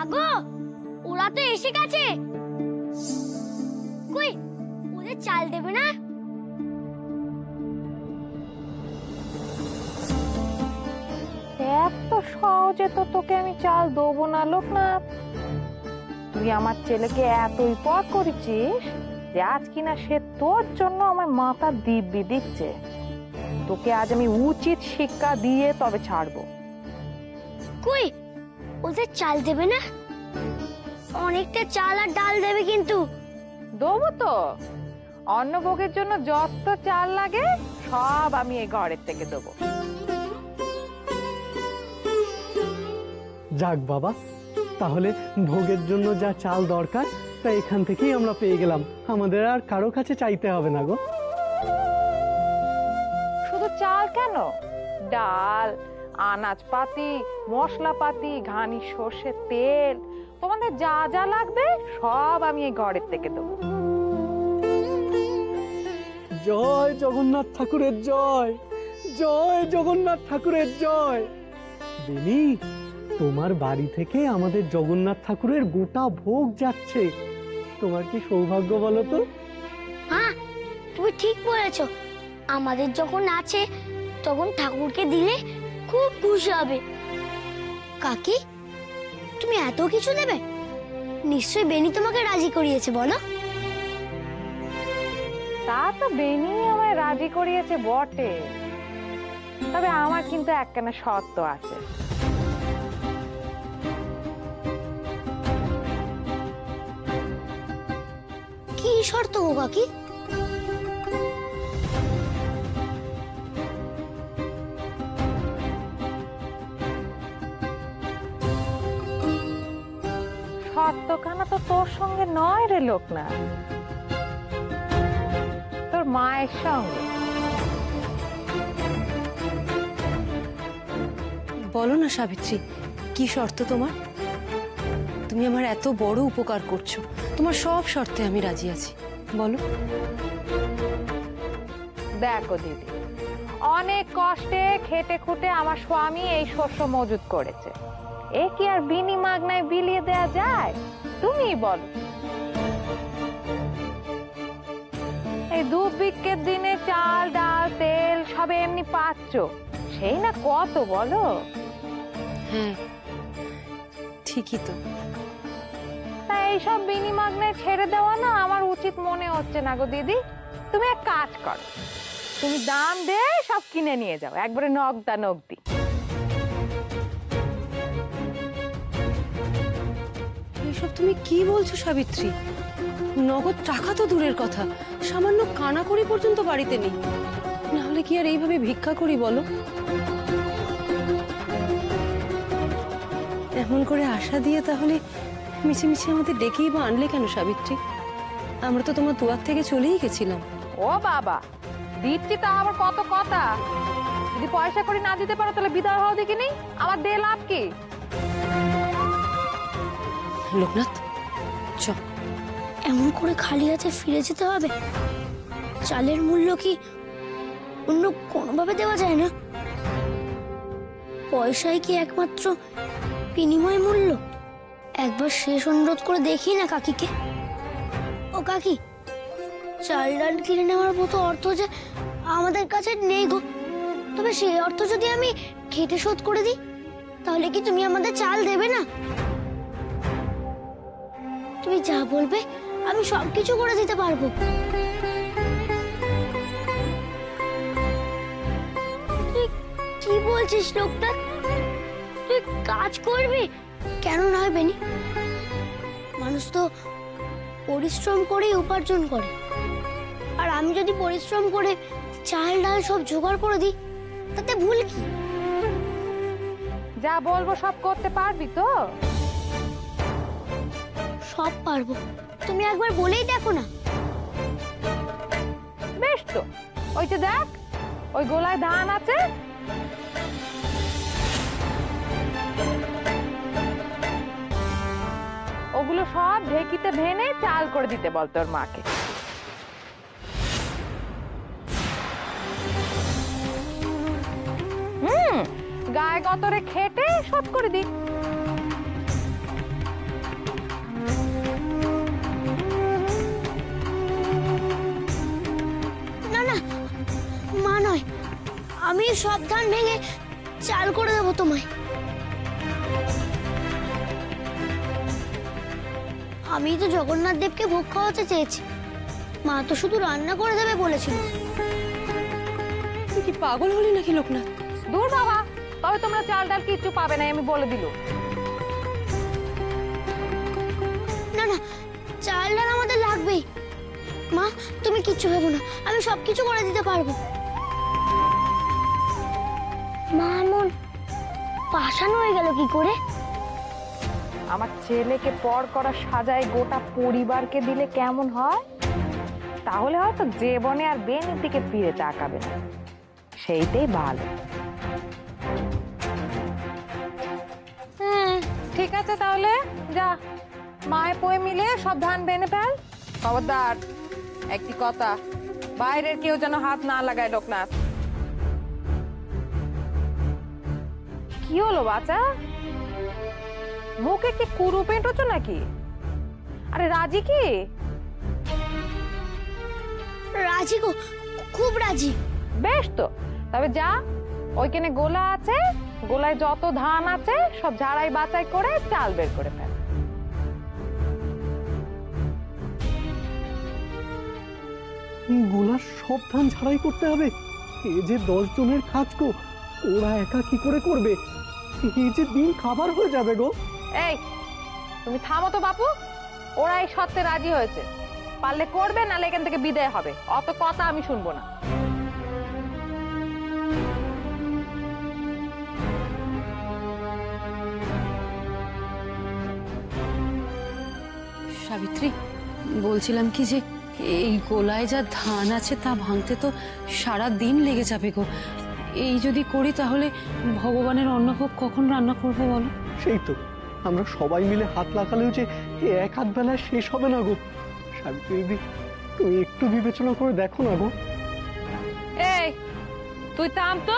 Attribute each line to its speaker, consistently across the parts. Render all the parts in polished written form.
Speaker 1: মাগো, ওরা তো এসে গেছে। কই, ওদের চাল দেবে না?
Speaker 2: এত সহজে তো তোকে আমি চাল দেবো না লোকনাথ। তুই আমার ছেলেকে এতই পথ করেছিস যে আজ কিনা সে তোর জন্য আমার মাথা দিব্যি দিচ্ছে। তোকে আজ আমি উচিত শিক্ষা দিয়ে তবে ছাড়বো।
Speaker 1: কই, ওদের চাল দেবে না? অনেকটা চাল আর ডাল দেবে কিন্তু।
Speaker 2: দেবো তো, অন্নভোগের জন্য যত চাল লাগে সব আমি এই ঘরের থেকে দেবো।
Speaker 3: যাক বাবা, তাহলে ভোগের জন্য যা চাল দরকার তা এখান থেকেই আমরা পেয়ে গেলাম। আমাদের আর কারো কাছে চাইতে হবে না গো।
Speaker 2: শুধু চাল কেন, ডাল, আনাজপাতি, মশলাপাতি, ঘানি সর্ষে তেল, তোমাদের যা যা লাগবে সব আমি এই ঘরের থেকে দেবো।
Speaker 3: জয় জগন্নাথ ঠাকুরের জয়, জয় জগন্নাথ ঠাকুরের জয়। বেনি, তোমার বাড়ি থেকে আমাদের জগন্নাথ ঠাকুরের গোটা ভোগ যাচ্ছে। তোমার কি সৌভাগ্য বলো তো?
Speaker 1: হ্যাঁ, তুমি ঠিক বলেছো। আমাদের যখন আছে তখন ঠাকুরকে দিলে খুব খুশি হবে। কাকি, তুমি এত কিছু দেবে? নিশ্চয়ই বেনি তোমাকে রাজি করিয়েছে, বলো?
Speaker 2: তা তো বেনি আমায় রাজি করিয়েছে বটে, তবে আমার কিন্তু একখানা শর্ত আছে।
Speaker 1: কি শর্ত গো কাকি?
Speaker 2: শর্তখানা তো তোর সঙ্গে নয় রে লোকনাথ, তোর মায়ের সঙ্গে।
Speaker 4: বলো না সাবিত্রী, কি শর্ত তোমার? তুমি আমার এত বড় উপকার করছো, তোমার সব শর্তে আমি রাজি আছি, বলো।
Speaker 2: দেখো দিদি, অনেক কষ্টে খেটে খুটে আমার স্বামী এই শস্য মজুত করেছে, এ কি আর বিনি মাগনায় বিলিয়ে দেয়া যায়? তুমি বলো। এই দুর্ভিক্ষের দিনে চাল ডাল তেল সব এমনি পাচ্ছ, সেই না কত বলো?
Speaker 4: হ্যাঁ ঠিকই তো।
Speaker 2: তা এইসব বিনি মাগনায় ছেড়ে দেওয়া না আমার উচিত মনে হচ্ছে না গো দিদি। তুমি এক কাজ করো, তুমি দাম দে সব কিনে নিয়ে যাও, একবারে নগদা নগদি।
Speaker 4: এইসব তুমি কি বলছো সাবিত্রী? নগদ টাকা তো দূরের কথা, সামান্য কানাকড়ি পর্যন্ত বাড়িতে নেই। না হলে কি আর এইভাবে ভিক্ষা করি বলো? এমন করে আশা দিয়ে তাহলে মিছিমিছি আমাদের ডেকেই বা আনলে কেন সাবিত্রী? আমরা তো তোমার দুয়ার থেকে চলেই গেছিলাম।
Speaker 2: ও বাবা, দিচ্ছি তা আবার কত কথা। যদি পয়সা করে না দিতে পারো তাহলে বিদায় হও দেখিনি, আমার দে লাভ কি?
Speaker 4: লোকনাথ চ।
Speaker 1: এমন করে খালি হাতে ফিরে যেতে হবে? চালের মূল্য কি অন্য কোনোভাবে দেওয়া যায় না? পয়সাই কি একমাত্র বিনিময় মূল্য? একবার শেষ অনুরোধ করে দেখি না কাকিকে। ও কাকি, চাল ডাল কিনে নেওয়ার মতো অর্থ যে আমাদের কাছে নেই গো। তবে সেই অর্থ যদি আমি খেটে শোধ করে দিই, তাহলে কি তুমি আমাদের চাল দেবে না? তুমি যা বলবে আমি সবকিছু করে দিতে পারবো। তুই কি বলছিস লোকটা? তুই কাজ করবি? কেন নয় বেনি? মানুষ তো পরিশ্রম করে উপার্জন করে, আর আমি যদি পরিশ্রম করে চাল ডাল সব জোগাড় করে দিই তাতে ভুল কি?
Speaker 2: যা বলবো সব করতে পারবি তো?
Speaker 1: সব পারবো, তুমি একবার বলেই দেখো না।
Speaker 2: বেশ তো, ওই যে দেখ, ওই গোলায় ধান আছে, ওগুলো সব ঢেকিতে ভেনে চাল করে দিতে বল তোর মাকে। গায়ে গতরে খেটে শোধ করে দি।
Speaker 1: সব ধান ভেঙে চাল করে দেবো তোমায়। আমি তো জগন্নাথ দেবকে ভোগ খাওয়াতে চেয়েছি, মা তো শুধু রান্না করে দেবে বলেছিল।
Speaker 4: তুই কি পাগল হলি নাকি লোকনাথ?
Speaker 2: দূর বাবা, তবে তোমরা চাল ডাল কিচ্ছু পাবে না, আমি বলে দিল।
Speaker 1: না না, চাল ডাল আমাদের লাগবেই। মা তুমি কিচ্ছু ভেবো না, আমি সবকিছু করে দিতে পারবো। মা এমন পাশানো হয়ে গেল কি করে?
Speaker 2: আমার ছেলেকে পর করা সাজায় গোটা পরিবারকে দিলে কেমন হয়? তাহলে হয়তো জীবনে আর বেনির দিকে ফিরে তাকাবে না, সেইটাই ভালো। ঠিক আছে, তাহলে যা, মায়ে পয়ে মিলে সব ধান বেনে ফেল। খবরদার, একটি কথা, বাইরের কেউ যেন হাত না লাগায় লোকনাথ। কি হলো বাচ্চা, মুখে কি কুরু পেটোছ নাকি? আরে রাজি কি?
Speaker 1: রাজি গো, খুব রাজি।
Speaker 2: বেশ তো, তবে যা, ওইখানে গোলা আছে, গোলায় যত ধান আছে সব ঝাড়াই বাছাই করে চাল বের করে ফেল।
Speaker 3: গোলার সব ধান ঝাড়াই করতে হবে? এ যে 10 জনের কাজ গো, ওরা একা কি করে করবে? এই যে দিন খাবার হয়ে যাবে গো।
Speaker 2: এই তুমি থামো তো বাপু, ওরা এই সত্যে রাজি হয়েছে, পারলে করবে, নালে এখান থেকে বিদায় হবে। অত কথা আমি শুনবো না।
Speaker 4: সাবিত্রী, বলছিলাম কি যে এই গোলায় যা ধান আছে তা ভাঙতে তো সারা দিন লেগে যাবে গো। এই যদি করি তাহলে ভগবানের অন্নভোগ কখন রান্না করবো বলো?
Speaker 3: সেই তো, আমরা সবাই মিলে হাত লাগালেও যে এক হাত বেলায় শেষ হবে না গো। সাবিত্রী দিদি, তুমি একটু বিবেচনা করে দেখো না গো।
Speaker 2: এই তুই থাম তো,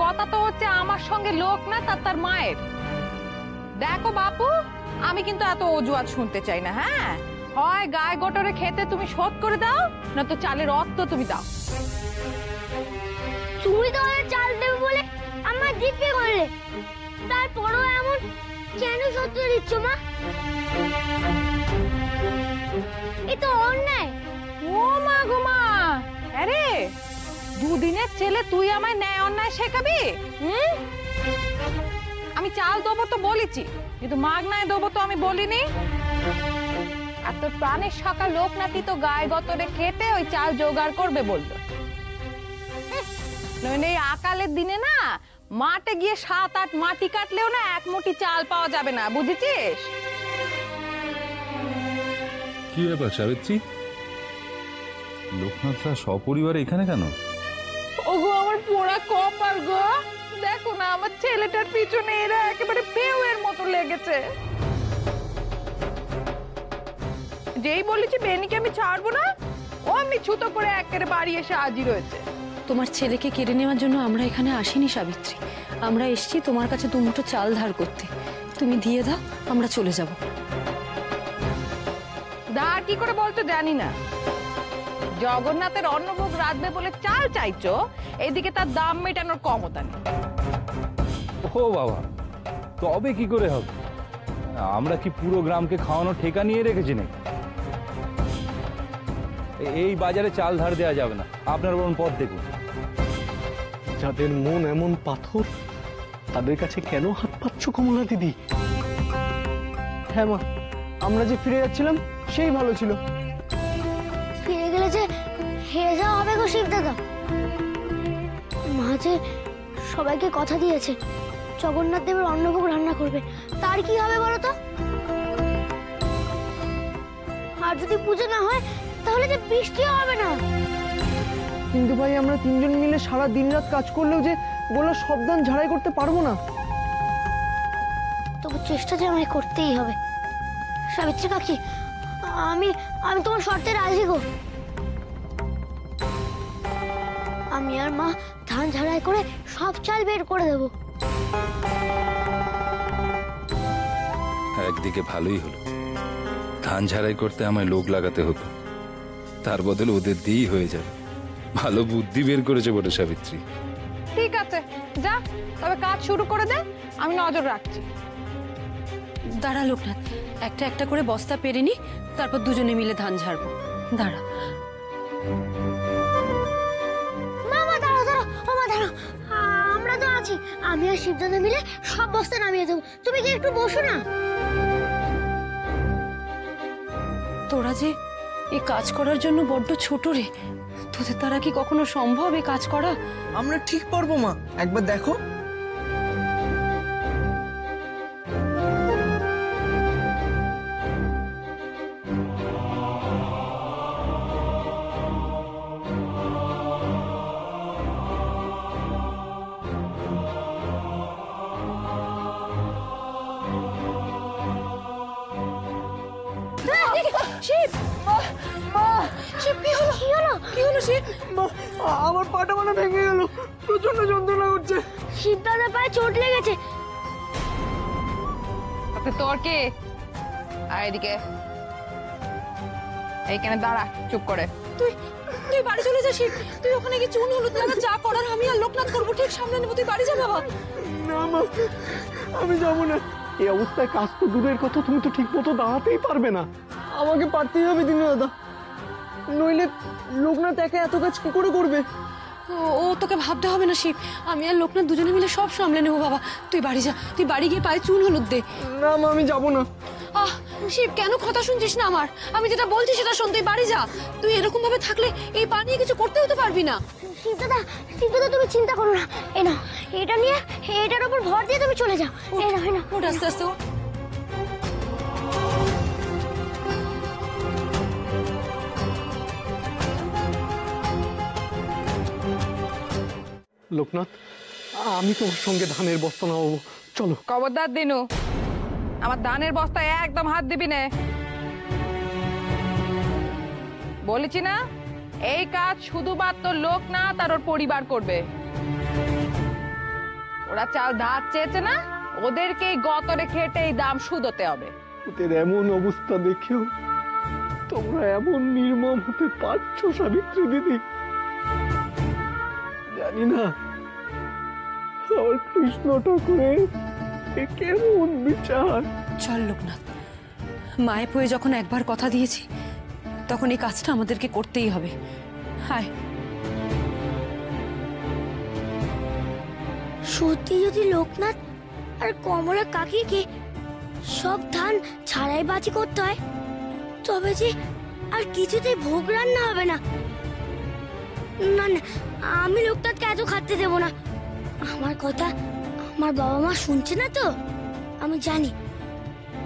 Speaker 2: কথা তো হচ্ছে আমার সঙ্গে লোক না, তার মায়ের। দেখো বাপু, আমি কিন্তু এত অজুহাত শুনতে চাই না। হ্যাঁ, হয় গায়ে গোটরে খেতে তুমি শোধ করে দাও, না তো চালের অর্থ তুমি দাও।
Speaker 1: তুমি তো আমার চাল দেবে বলে আমার জিপে করলে, তারপরও এমন কেন সত্য দিচ্ছ মা? এ তো অন্যায়।
Speaker 2: ও মা গো মা, আরে দুদিনের ছেলে তুই আমায় ন্যায় অন্যায় শেখাবি? আমি চাল দেবো তো বলেছি, কিন্তু মাগনায় দেবো তো আমি বলিনি। আর তোর প্রাণের সকাল লোক নাকি তো গায়ে গতরে খেটে ওই চাল জোগাড় করবে বললো। এই আকালের দিনে না মাঠে গিয়ে 7-8 মাটি কাটলেও না এক মুঠি চাল পাওয়া যাবে না, বুঝেছিস?
Speaker 5: কি ব্যাপার সাবিত্রী, লোকনাথরা সপরিবারে এখানে কেন?
Speaker 2: ওগো আমার পোড়া কপাল গো, দেখো না আমার ছেলেটার পিছনে এরা একেবারে পেউয়ের মতো লেগেছে। যেই বলেছি বেনিকে আমি ছাড়বো না, ও আমি ছুতো করে একেবারে বাড়ি এসে হাজির হয়েছে।
Speaker 4: তোমার ছেলেকে কেড়ে নেওয়ার জন্য আমরা এখানে আসিনি সাবিত্রী, আমরা এসেছি তোমার কাছে 2 মুঠো চাল ধার করতে। তুমি দিয়ে দাও, আমরা চলে যাব।
Speaker 2: ধার কি করে বলছো জানি না, জগন্নাথের অন্নভোগ রাঁধবে বলে চাল চাইছো, এইদিকে তার দাম মেটানোর ক্ষমতা নেই।
Speaker 5: ও বাবা, তবে কি করে হবে? আমরা কি পুরো গ্রামকে খাওয়ানোর ঠেকা নিয়ে রেখেছি নাকি? এই বাজারে চাল ধার দেওয়া যাবে না, আপনার বরং পথ দেখুন।
Speaker 3: যাদের মন এমন পাথর, তাদের কাছে কেন হাত পাচ্ছ কমলা দিদি? হ্যাঁ মা, আমরা যে ফিরে যাচ্ছিলাম সেই ভালো ছিল।
Speaker 1: ফিরে গেলে যে হেরে যাওয়া হবে গো শিব দাদা। মা যে সবাইকে কথা দিয়েছে জগন্নাথ দেবের অন্নভোগ রান্না করবে, তার কি হবে বলো তো? আর যদি পুজো না হয় তাহলে যে বৃষ্টিও হবে না।
Speaker 3: কিন্তু ভাই, আমরা 3 জন মিলে সারা দিন রাত কাজ করলেও যে গোলার সব ধান ঝাড়াই করতে পারবো না।
Speaker 1: তবু চেষ্টা যে আমায় করতেই হবে। সাবিত্রী কাকি, আমি আমি তোমার শর্তে রাজি গো। আমি আর মা ধান ঝাড়াই করে সব চাল বের করে দেবো।
Speaker 5: একদিকে ভালোই হলো, ধান ঝাড়াই করতে আমায় লোক লাগাতে হতো, তার বদলে ওদের দিয়েই হয়ে যাবে। ভালো বুদ্ধি বের করেছে বটে সাবিত্রী।
Speaker 2: ঠিক আছে, যা তবে কাজ শুরু করে দে, আমি নজর রাখছি।
Speaker 4: দাঁড়া লোকনাথ, একটা একটা করে বস্তা পেরে নি, তারপর দুজনে মিলে ধান ঝাড়বো। দাঁড়া।
Speaker 1: মামা দাঁড়াও দাঁড়াও, মামা দাঁড়াও, আমরা তো আছি, আমি আর শিবদাদা মিলে সব বস্তা নামিয়ে দেবো, তুমি কি একটু বসো না?
Speaker 4: তোরা যে এই কাজ করার জন্য বড্ড ছোট রে, তোদের দ্বারা কি কখনো সম্ভব এই কাজ করা?
Speaker 6: আমরা ঠিক পারবো মা, একবার দেখো।
Speaker 4: শিব, শিব কি হলো? কি হলো? কি হলো শিব?
Speaker 3: মা, আমার পাটা মানে ভেঙে গেল, প্রচন্ড যন্ত্রণা করছে।
Speaker 1: শিবদাদার পায়ে চোট লেগেছে।
Speaker 2: তাতে তোর কি? আর এদিকে এইখানে দাঁড়া চুপ করে।
Speaker 4: তুই তুই বাড়ি চলে যা শিব, তুই ওখানে গিয়ে চুন হলুদ লাগা, যা করার আমি আর লোকনাথ করবো, ঠিক সামনে নেবো, তুই বাড়ি যা বাবা।
Speaker 3: না মা, আমি যাবো না। এই অবস্থায় কাজ তো দূরের কথা, তুমি তো ঠিক মতো দাঁড়াতেই পারবে না। আমাকে পারতেই হবে দিনু দাদা, নইলে লোকনাথ একা এত কাজ কি করে করবে?
Speaker 4: ও তোকে ভাবতে হবে না শিব, আমি আর লোকনাথ দুজনে মিলে সব সামলে নেবো বাবা। তুই বাড়ি যা, তুই বাড়ি গিয়ে পায়ে চুন হলুদ দে।
Speaker 3: না মা, আমি যাবো না।
Speaker 4: আহ শিব, কেন কথা শুনছিস না আমার? আমি যেটা বলছি সেটা শোন, তুই বাড়ি যা। তুই এরকম ভাবে থাকলে এই পা নিয়ে কিছু করতেও তো পারবি না।
Speaker 1: শিবদাদা, শিবদাদা তুমি চিন্তা করো না, এই নাও, এটা নিয়ে এটার উপর ভর দিয়ে তুমি চলে যাও। এই নাও, এই নাও।
Speaker 4: ওঠ আস্তে আস্তে, ওঠ।
Speaker 3: লোকনাথ, আমি তোমার সঙ্গে ধানের বস্তা নামাবো, চলো।
Speaker 2: খবরদার দিনু, আমার ধানের বস্তায় একদম হাত দিবি না, বলেছি না? এই কাজ শুধুমাত্র লোকনাথ আর ওর পরিবার করবে। ওরা চাল ধার চেয়েছে না, ওদেরকেই গতরে খেটে এই দাম শুধোতে হবে।
Speaker 3: ওদের এমন অবস্থা দেখেও তোমরা এমন নির্মম হতে পারছো সাবিত্রী দিদি? জানি না আমার কৃষ্ণ ঠাকুরের এ কেমন বিচার।
Speaker 4: চল লোকনাথ, মায়ের হয়ে যখন একবার কথা দিয়েছি, তখন এই কাজটা আমাদেরকে করতেই হবে। হায়,
Speaker 1: সত্যি যদি লোকনাথ আর কমলা কাকিকে সব ধান ছাড়াই বাজি করতে হয়, তবে যে আর কিছুতেই ভোগ রান্না হবে না। না না, আমি লোকনাথকে এত খাটতে দেবো না। আমার কথা আমার বাবা মা শুনছে না তো, আমি জানি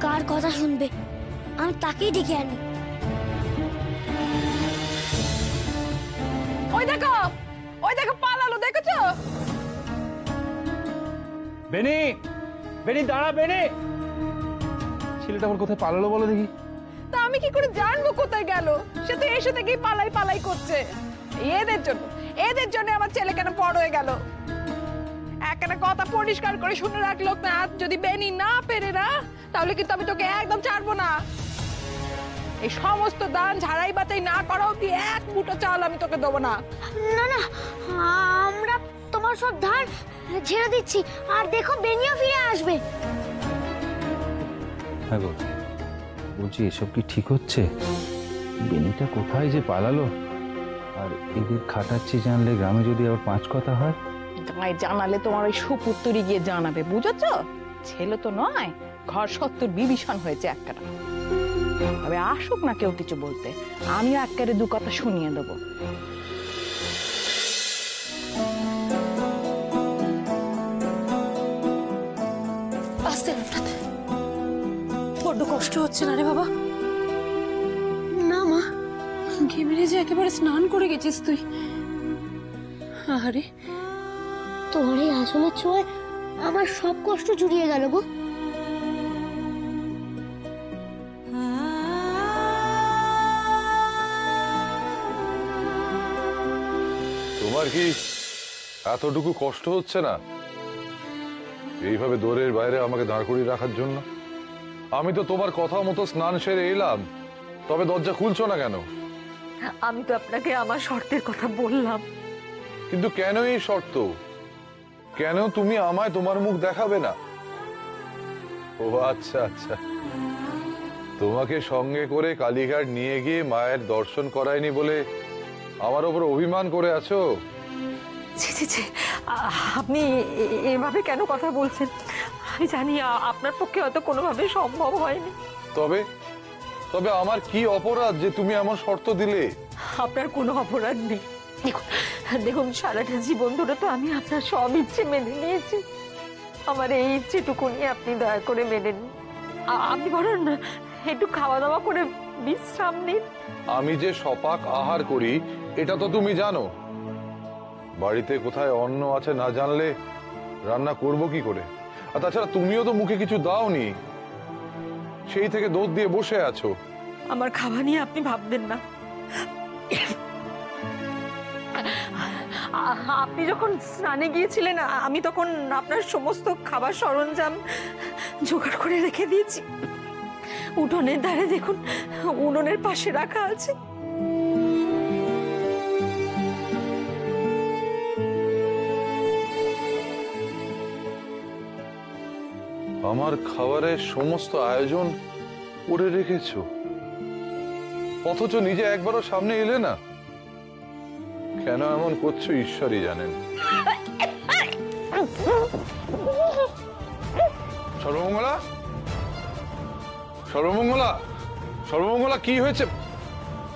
Speaker 1: কার কথা শুনবে, আমি তাকেই ডেকে আনি।
Speaker 2: ওই দেখো পালালো, দেখেছো?
Speaker 5: বেনি, বেনি দাঁড়া, বেনি। ছেলেটা আমার কোথায় পালালো বলো দেখি?
Speaker 2: তা আমি কি করে জানবো কোথায় গেল? সে তো এসে থেকেই পালাই পালাই করছে। এদের জন্য আমার ছেলে কেন বড় হয়ে গেল? একটা কথা পরিষ্কার করে শুনে রাখ লোকনাথ, যদি বেনি না পেরে না, তাহলে কিন্তু আমি তোকে একদম ছাড়বো না। এই সমস্ত দান ঝাড়াই বাছাই না করা অব্দি এক মুঠো চাল আমি তোকে দেবো না।
Speaker 1: না না, আমরা তোমার সব ধান ঝেড়ে দিচ্ছি, আর দেখো বেনিও ফিরে আসবে।
Speaker 5: হ্যাঁ গো, বলছি এসব কি ঠিক হচ্ছে? বেনিটা কোথায় যে পালালো, আর এদের খাটাচ্ছি জানলে গ্রামে যদি আবার 5 কথা হয়।
Speaker 2: গায়ে জানালে তোমার ওই সুপুত্তরি গিয়ে জানাবে, বুঝেছো? ছেলে তো নয়, ঘর সত্তর বিভীষণ হয়েছে একটা। তবে আসুক না কেউ কিছু বলতে, আমিও একেবারে 2 কথা শুনিয়ে দেবো।
Speaker 4: আস্তে লোকনাথ, বড্ড কষ্ট হচ্ছে না রে বাবা?
Speaker 1: না মা,
Speaker 4: ঘেমেরে যে একেবারে স্নান করে গেছিস তুই। আরে
Speaker 1: তোমার এই আসলের ছোঁয়ায় আমার সব কষ্ট জুড়িয়ে গেল গো।
Speaker 7: তোমার কি এতটুকু কষ্ট হচ্ছে না এইভাবে দৌড়ের বাইরে আমাকে দাঁড় করিয়ে রাখার জন্য? আমি তো তোমার কথা মতো স্নান সেরে এলাম, তবে দরজা খুলছো না কেন?
Speaker 8: আমি তো আপনাকে আমার শর্তের কথা বললাম।
Speaker 7: কিন্তু কেন এই শর্ত? কেন তুমি আমায় তোমার মুখ দেখাবে না? ও আচ্ছা আচ্ছা, তোমাকে সঙ্গে করে কালীঘাট নিয়ে গিয়ে মায়ের দর্শন করায়নি বলে আমার ওপর অভিমান করে আছো?
Speaker 2: ছি ছি ছি, আপনি এভাবে কেন কথা বলছেন? আমি জানি আপনার পক্ষে হয়তো কোনোভাবে সম্ভব হয়নি।
Speaker 7: তবে তবে আমার কি অপরাধ যে তুমি এমন শর্ত দিলে?
Speaker 2: আপনার কোনো অপরাধ নেই। দেখুন, সারাটা জীবন ধরে তো আমি আপনার সব ইচ্ছে মেনে নিয়েছি। আমার এই ইচ্ছেটুকু নিয়ে আপনি দয়া করে মেনে নিন। আপনি বলেন না, একটু খাওয়া দাওয়া করে বিশ্রাম নিন।
Speaker 7: আমি যে সপাক আহার করি এটা তো তুমি জানো। বাড়িতে কোথায় অন্ন আছে না জানলে রান্না করব কি করে? আর তাছাড়া তুমিও তো মুখে কিছু দাওনি, সেই থেকে দোদ দিয়ে বসে আছো।
Speaker 2: আমার খাওয়া নিয়ে আপনি ভাববেন না। আপনি যখন স্নানে গিয়েছিলেন আমি তখন আপনার সমস্ত খাবার সরঞ্জাম জোগাড় করে রেখে দিয়েছি। উঠোনের ধারে দেখুন, উনুনের পাশে রাখা আছে।
Speaker 7: আমার খাবারের সমস্ত আয়োজন করে রেখেছো, অথচ নিজে একবারও সামনে এলে না। কেন এমন করছো ঈশ্বরই জানেন। সর্বমঙ্গলা, সর্বমঙ্গলা, সর্বমঙ্গলা, কি হয়েছে?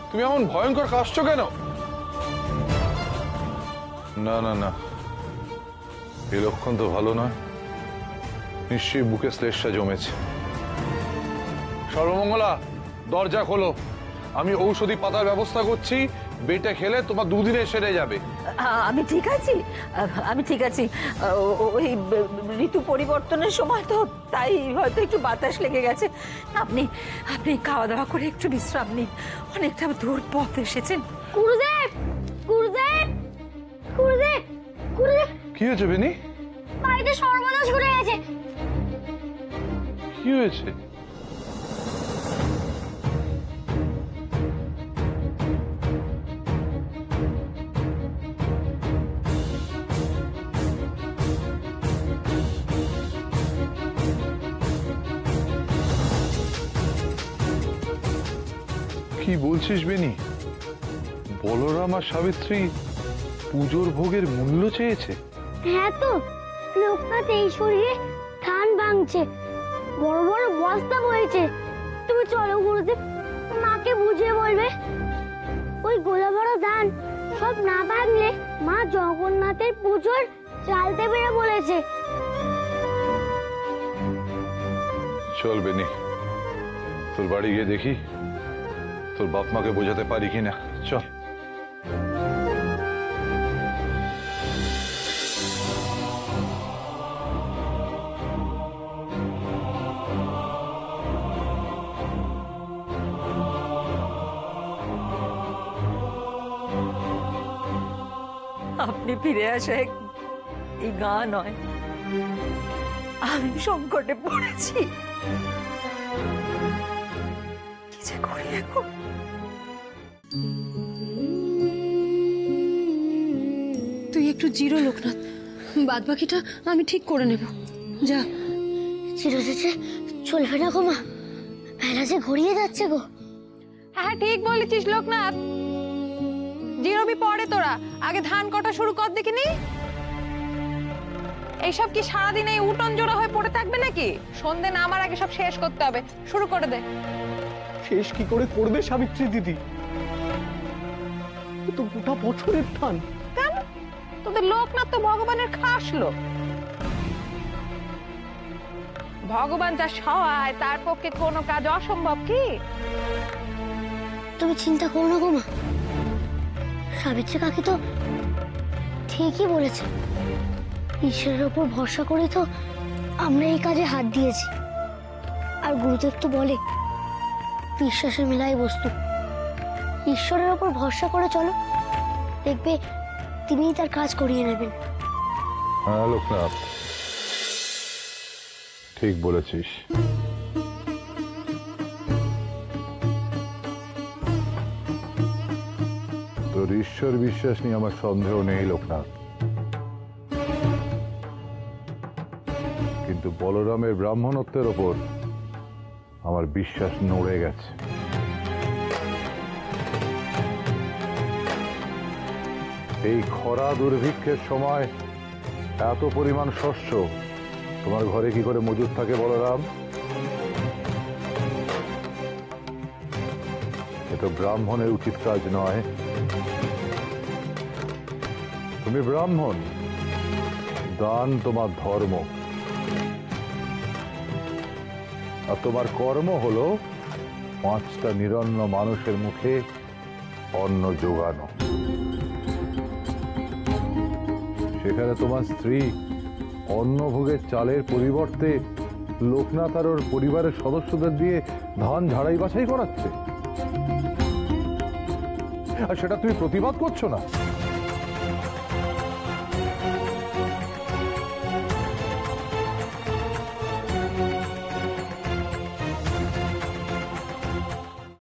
Speaker 7: তুমি এমন ভয়ঙ্কর কাশছো কেন? না না না, এই লক্ষণ তো ভালো নয়। নিশ্চয়ই বুকে শ্লেষা জমেছে। সর্বমঙ্গলা, দরজা খোলো, আমি ঔষধি পাতার ব্যবস্থা করছি। বেটে খেলে তোমার দুদিনে সেরে যাবে।
Speaker 2: আমি ঠিক আছি, আমি ঠিক আছি। ওই ঋতু পরিবর্তনের সময় তো, তাই হয়তো একটু বাতাস লেগে গেছে। আপনি আপনি খাওয়া দাওয়া করে একটু বিশ্রাম নিন। অনেকটা দূর পথ এসেছেন।
Speaker 1: গুরুদেব, গুরুদেব, গুরুদেব, গুরুদেব,
Speaker 7: কি হয়েছে বেনি?
Speaker 1: বাড়িতে সর্বনাশ ঘটে গেছে।
Speaker 7: কি হয়েছে? কি বলছিস বেনি? বলরাম আর সাবিত্রী পুজোর ভোগের মূল্য চেয়েছে?
Speaker 1: হ্যাঁ তো, লোকনাথ এই শরীরে ধান ভাঙছে, বড় বড় বস্তা বইছে। তুমি চলো গুরুদেব, মাকে বুঝিয়ে বলবে ওই গোলা বড় ধান সব না ভাঙলে মা জগন্নাথের পুজোর চাল দেবে না বলেছে।
Speaker 7: চল বেনি, তোর বাড়ি গিয়ে দেখি তোর বাপ মাকে বোঝাতে পারি কিনা। চল।
Speaker 2: আপনি ফিরে আসে এই গা নয়, আমি সংকটে পড়েছি। কি যে করি এখন?
Speaker 4: তুই একটু জিরো লোকনাথ, বাদ বাকিটা আমি ঠিক করে নেব। যা।
Speaker 1: চিরচেচে চলবে না গো মা, বেলা যে ঘুরিয়ে যাচ্ছে গো।
Speaker 8: হ্যাঁ ঠিক বলেছিস লোকনাথ, জিরবি পরে, তোরা আগে ধান কাটা শুরু কর দেখিনি। এইসব কি সারাদিন এই উটন জোড়া হয়ে পড়ে থাকবে নাকি? সন্ধে না আমার আগে সব শেষ করতে হবে, শুরু করে দে।
Speaker 3: শেষ কি করে করবে সাবিত্রী দিদি? এ তো গোটা বছরের ধান।
Speaker 8: কেন? তোদের লোকনাথ তো ভগবানের খাস লোক। ভগবান যা সহায়, তার পক্ষে কোনো কাজ অসম্ভব কি?
Speaker 1: তুমি চিন্তা করো না গো মা, সাবিত্রী কাকি তো ঠিকই বলেছে। ঈশ্বরের উপর ভরসা করে তো আমরা এই কাজে হাত দিয়েছি। আর গুরুদেব তো বলে বিশ্বাসের মেলাই বস্তু। ঈশ্বরের উপর ভরসা করে চলো, দেখবে তিনিই তার কাজ করিয়ে নেবেন।
Speaker 7: হ্যাঁ লোকনাথ, ঠিক বলেছিস। তোর ঈশ্বর বিশ্বাস নিয়ে আমার সন্দেহ নেই লোকনাথ। কিন্তু বলরামের ব্রাহ্মণত্বের ওপর আমার বিশ্বাস নড়ে গেছে। এই খরা দুর্ভিক্ষের সময় এত পরিমাণ শস্য তোমার ঘরে কি করে মজুদ থাকে বলরাম? এ তো ব্রাহ্মণের উচিত কাজ নয়। তুমি ব্রাহ্মণ, দান তোমার ধর্ম, আর তোমার কর্ম হলো 5টা নিরন্ন মানুষের মুখে অন্ন জোগানো। সেখানে তোমার স্ত্রী অন্নভোগের চালের পরিবর্তে লোকনাথ আর ওর পরিবারের সদস্যদের দিয়ে ধান ঝাড়াই বাছাই করাচ্ছে, আর সেটা তুমি প্রতিবাদ করছো না।